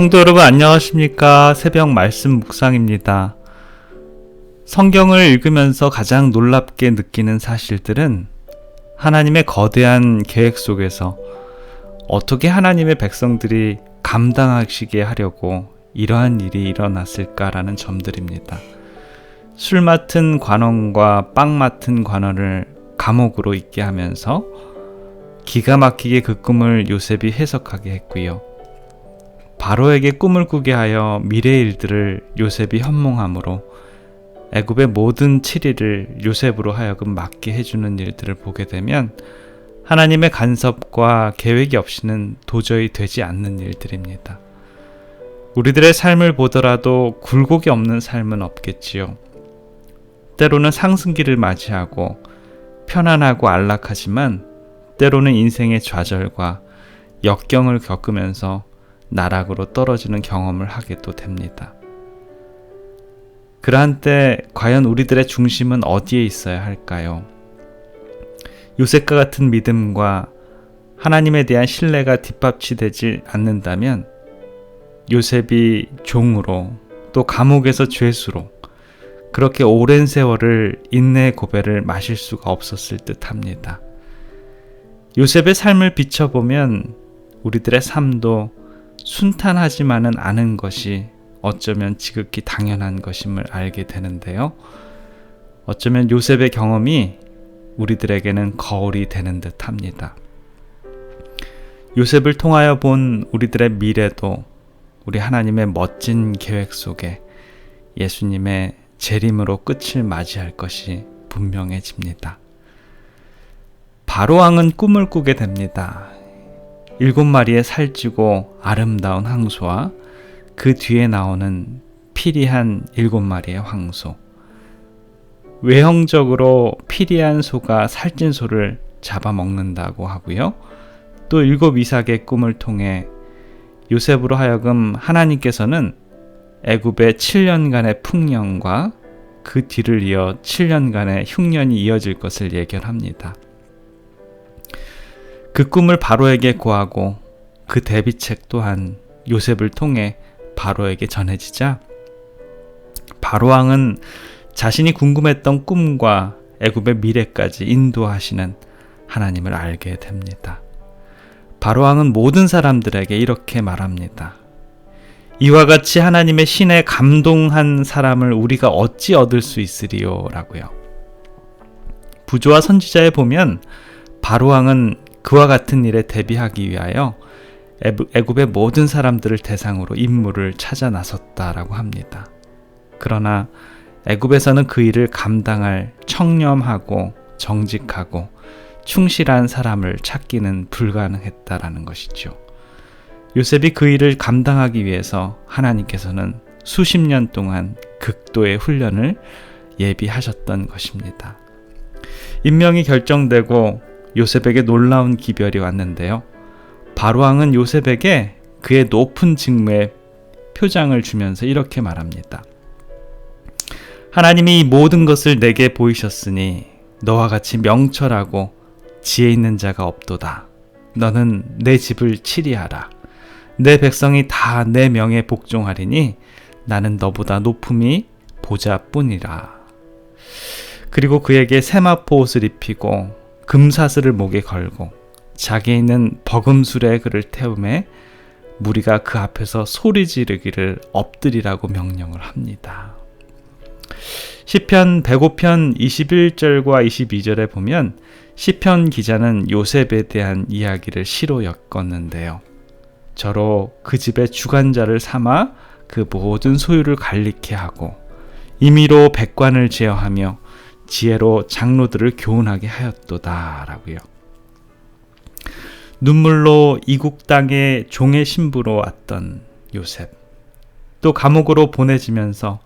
성도 여러분 안녕하십니까? 새벽 말씀 묵상입니다. 성경을 읽으면서 가장 놀랍게 느끼는 사실들은 하나님의 거대한 계획 속에서 어떻게 하나님의 백성들이 감당하시게 하려고 이러한 일이 일어났을까라는 점들입니다. 술 맡은 관원과 빵 맡은 관원을 감옥으로 있게 하면서 기가 막히게 그 꿈을 요셉이 해석하게 했고요. 바로에게 꿈을 꾸게 하여 미래의 일들을 요셉이 현몽함으로 애굽의 모든 치리를 요셉으로 하여금 맡게 해주는 일들을 보게 되면 하나님의 간섭과 계획이 없이는 도저히 되지 않는 일들입니다. 우리들의 삶을 보더라도 굴곡이 없는 삶은 없겠지요. 때로는 상승기를 맞이하고 편안하고 안락하지만 때로는 인생의 좌절과 역경을 겪으면서 나락으로 떨어지는 경험을 하게도 됩니다. 그러한 때 과연 우리들의 중심은 어디에 있어야 할까요? 요셉과 같은 믿음과 하나님에 대한 신뢰가 뒷받침되지 않는다면 요셉이 종으로 또 감옥에서 죄수로 그렇게 오랜 세월을 인내의 고배를 마실 수가 없었을 듯합니다. 요셉의 삶을 비춰보면 우리들의 삶도 순탄하지만은 않은 것이 어쩌면 지극히 당연한 것임을 알게 되는데요. 어쩌면 요셉의 경험이 우리들에게는 거울이 되는 듯합니다. 요셉을 통하여 본 우리들의 미래도 우리 하나님의 멋진 계획 속에 예수님의 재림으로 끝을 맞이할 것이 분명해집니다. 바로왕은 꿈을 꾸게 됩니다. 7마리의 살찌고 아름다운 황소와 그 뒤에 나오는 피리한 7마리의 황소. 외형적으로 피리한 소가 살찐 소를 잡아먹는다고 하고요. 또 7 이삭의 꿈을 통해 요셉으로 하여금 하나님께서는 애굽의 7년간의 풍년과 그 뒤를 이어 7년간의 흉년이 이어질 것을 예견합니다. 그 꿈을 바로에게 고하고 그 대비책 또한 요셉을 통해 바로에게 전해지자 바로왕은 자신이 궁금했던 꿈과 애굽의 미래까지 인도하시는 하나님을 알게 됩니다. 바로왕은 모든 사람들에게 이렇게 말합니다. 이와 같이 하나님의 신에 감동한 사람을 우리가 어찌 얻을 수 있으리요? 라고요. 부조와 선지자에 보면 바로왕은 그와 같은 일에 대비하기 위하여 애굽의 모든 사람들을 대상으로 임무를 찾아 나섰다라고 합니다. 그러나 애굽에서는 그 일을 감당할 청렴하고 정직하고 충실한 사람을 찾기는 불가능했다라는 것이죠. 요셉이 그 일을 감당하기 위해서 하나님께서는 수십 년 동안 극도의 훈련을 예비하셨던 것입니다. 임명이 결정되고 요셉에게 놀라운 기별이 왔는데요. 바로왕은 요셉에게 그의 높은 직무의 표장을 주면서 이렇게 말합니다. 하나님이 이 모든 것을 내게 보이셨으니 너와 같이 명철하고 지혜 있는 자가 없도다. 너는 내 집을 치리하라. 내 백성이 다 내 명에 복종하리니 나는 너보다 높음이 보좌뿐이라. 그리고 그에게 세마포 옷을 입히고 금사슬을 목에 걸고 자기에 있는 버금술에 그를 태우매 무리가 그 앞에서 소리 지르기를 엎드리라고 명령을 합니다. 시편 105편 21절과 22절에 보면 시편 기자는 요셉에 대한 이야기를 시로 엮었는데요. 저로 그 집의 주관자를 삼아 그 모든 소유를 관리케 하고 임의로 백관을 제어하며 지혜로 장로들을 교훈하게 하였도다 라고요. 눈물로 이국 땅의 종의 신부로 왔던 요셉, 또 감옥으로 보내지면서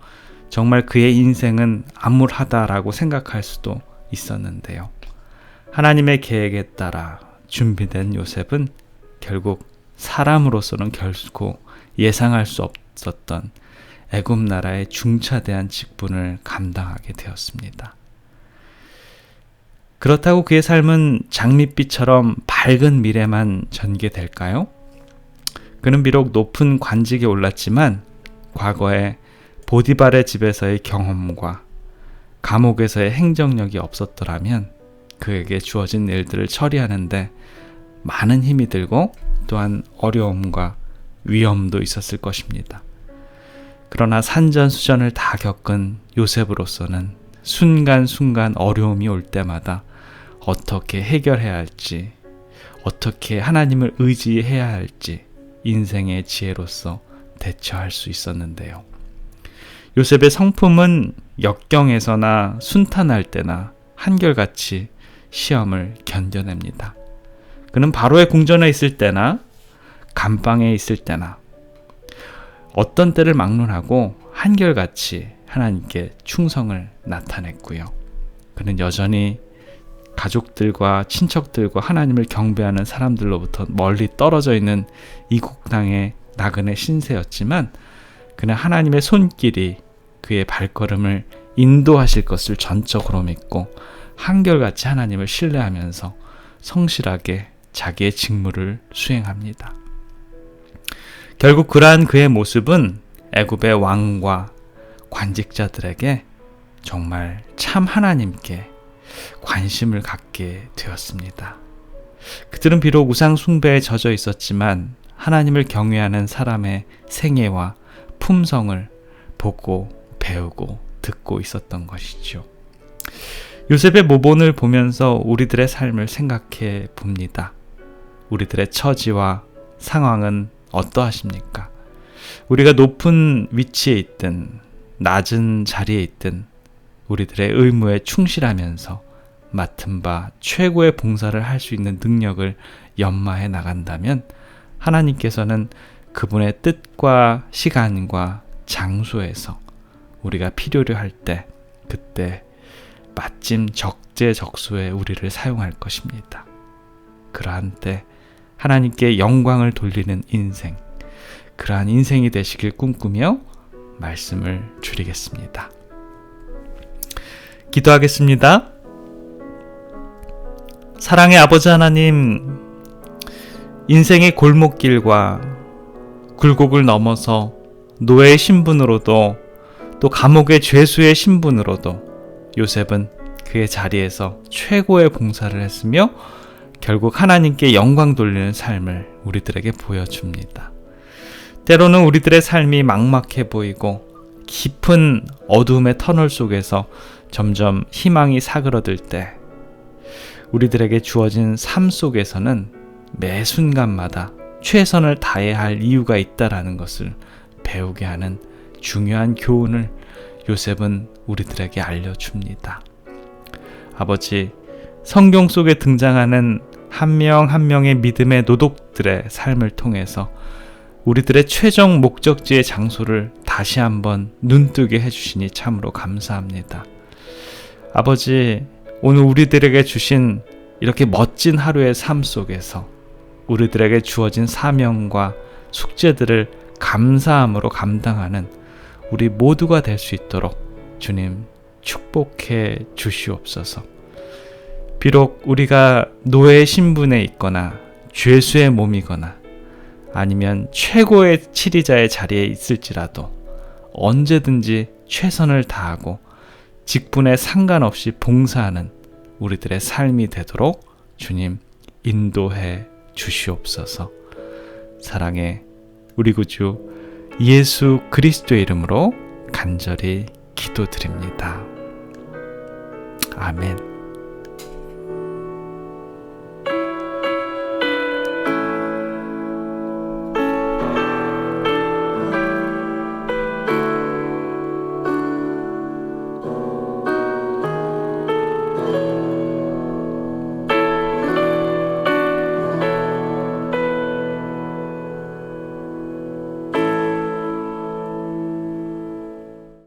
정말 그의 인생은 암울하다라고 생각할 수도 있었는데요. 하나님의 계획에 따라 준비된 요셉은 결국 사람으로서는 결코 예상할 수 없었던 애굽 나라의 중차대한 직분을 감당하게 되었습니다. 그렇다고 그의 삶은 장밋빛처럼 밝은 미래만 전개될까요? 그는 비록 높은 관직에 올랐지만 과거에 보디발의 집에서의 경험과 감옥에서의 행정력이 없었더라면 그에게 주어진 일들을 처리하는데 많은 힘이 들고 또한 어려움과 위험도 있었을 것입니다. 그러나 산전수전을 다 겪은 요셉으로서는 순간순간 어려움이 올 때마다 어떻게 해결해야 할지, 어떻게 하나님을 의지해야 할지 인생의 지혜로서 대처할 수 있었는데요. 요셉의 성품은 역경에서나 순탄할 때나 한결같이 시험을 견뎌냅니다. 그는 바로의 궁전에 있을 때나 감방에 있을 때나 어떤 때를 막론하고 한결같이 하나님께 충성을 나타냈고요. 그는 여전히 가족들과 친척들과 하나님을 경배하는 사람들로부터 멀리 떨어져 있는 이국 땅의 나그네 신세였지만 그는 하나님의 손길이 그의 발걸음을 인도하실 것을 전적으로 믿고 한결같이 하나님을 신뢰하면서 성실하게 자기의 직무를 수행합니다. 결국 그러한 그의 모습은 애굽의 왕과 관직자들에게 정말 참 하나님께 관심을 갖게 되었습니다. 그들은 비록 우상 숭배에 젖어 있었지만 하나님을 경외하는 사람의 생애와 품성을 보고 배우고 듣고 있었던 것이죠. 요셉의 모본을 보면서 우리들의 삶을 생각해 봅니다. 우리들의 처지와 상황은 어떠하십니까? 우리가 높은 위치에 있든 낮은 자리에 있든 우리들의 의무에 충실하면서 맡은 바 최고의 봉사를 할 수 있는 능력을 연마해 나간다면 하나님께서는 그분의 뜻과 시간과 장소에서 우리가 필요로 할 때 그때 마침 적재적소에 우리를 사용할 것입니다. 그러한 때 하나님께 영광을 돌리는 인생, 그러한 인생이 되시길 꿈꾸며 말씀을 드리겠습니다. 기도하겠습니다. 사랑의 아버지 하나님, 인생의 골목길과 굴곡을 넘어서 노예의 신분으로도 또 감옥의 죄수의 신분으로도 요셉은 그의 자리에서 최고의 봉사를 했으며 결국 하나님께 영광 돌리는 삶을 우리들에게 보여줍니다. 때로는 우리들의 삶이 막막해 보이고 깊은 어두움의 터널 속에서 점점 희망이 사그러들 때 우리들에게 주어진 삶 속에서는 매 순간마다 최선을 다해야 할 이유가 있다라는 것을 배우게 하는 중요한 교훈을 요셉은 우리들에게 알려줍니다. 아버지, 성경 속에 등장하는 한 명 한 명의 믿음의 노독들의 삶을 통해서 우리들의 최종 목적지의 장소를 다시 한번 눈뜨게 해주시니 참으로 감사합니다. 아버지, 오늘 우리들에게 주신 이렇게 멋진 하루의 삶 속에서 우리들에게 주어진 사명과 숙제들을 감사함으로 감당하는 우리 모두가 될 수 있도록 주님 축복해 주시옵소서. 비록 우리가 노예의 신분에 있거나 죄수의 몸이거나 아니면 최고의 치리자의 자리에 있을지라도 언제든지 최선을 다하고 직분에 상관없이 봉사하는 우리들의 삶이 되도록 주님 인도해 주시옵소서. 사랑의 우리 구주 예수 그리스도의 이름으로 간절히 기도드립니다. 아멘.